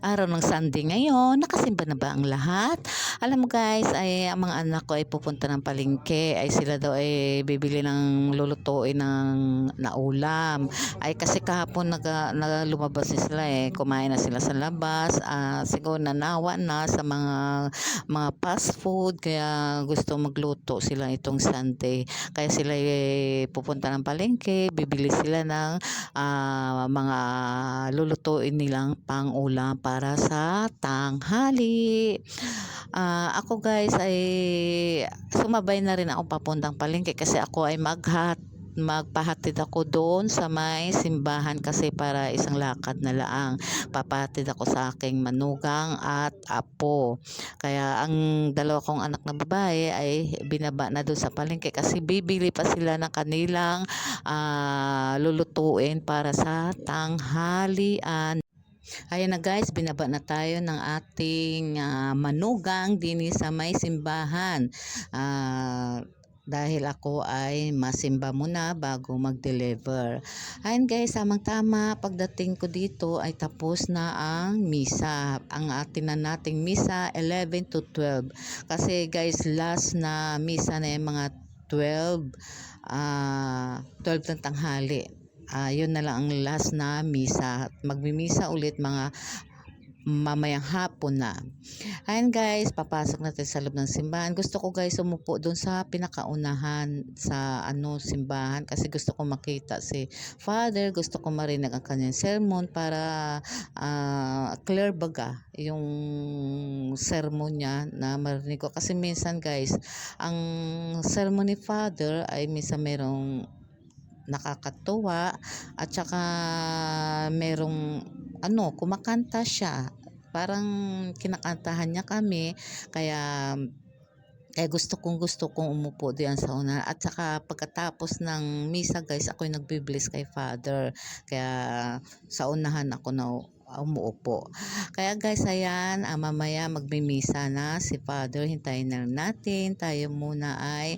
Araw ng Sunday ngayon, nakasimba na ba ang lahat? Alam mo guys, ay ang mga anak ko ay pupunta ng palengke, ay sila daw ay bibili ng lulutuin ng na ulam. Ay kasi kahapon lumabas na sila kumain na sila sa labas, siguro nanawa na sa mga fast food, kaya gusto magluto sila itong Sunday. Kaya sila pupunta ng palengke, bibili sila ng mga lulutuin nilang pang-ulam para sa tanghali. Ako guys ay sumabay na rin ako papuntang palengke kasi ako ay magpahatid ako doon sa may simbahan kasi para isang lakad na laang. Papahatid ako sa aking manugang at apo. Kaya ang dalawa kong anak na babae ay binaba na doon sa palengke kasi bibili pa sila ng kanilang lulutuin para sa tanghalian. Ayan na guys, binaba na tayo ng ating manugang din sa may simbahan. Dahil ako ay masimba muna bago mag-deliver. Ayan guys, tamang-tama, pagdating ko dito ay tapos na ang misa. Ang atin na nating misa, 11 to 12. Kasi guys, last na misa na yung mga 12 ng tanghali. Yun na lang ang last na misa. Magmimisa ulit mga mamayang hapon na. Ayan guys, papasok natin sa loob ng simbahan. Gusto ko guys umupo doon sa pinakaunahan sa simbahan kasi gusto ko makita si Father, gusto ko marinig ang kanyang sermon para clear baga yung sermon niya na marinig ko. Kasi minsan guys, ang sermon ni Father ay minsan merong nakakatuwa at saka merong kumakanta siya, parang kinakantahan niya kami, kaya gusto kong umupo diyan sa una. At saka pagkatapos ng misa guys, ako'y nagbi-bless kay Father, kaya sa unahan ako na umuupo. Kaya guys, ayan, mamaya magmimisa na si Father, hintayin na lang natin. Tayo muna ay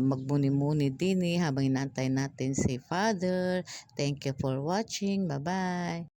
magmuni-muni din habang inaantay natin si Father. Thank you for watching. Bye bye.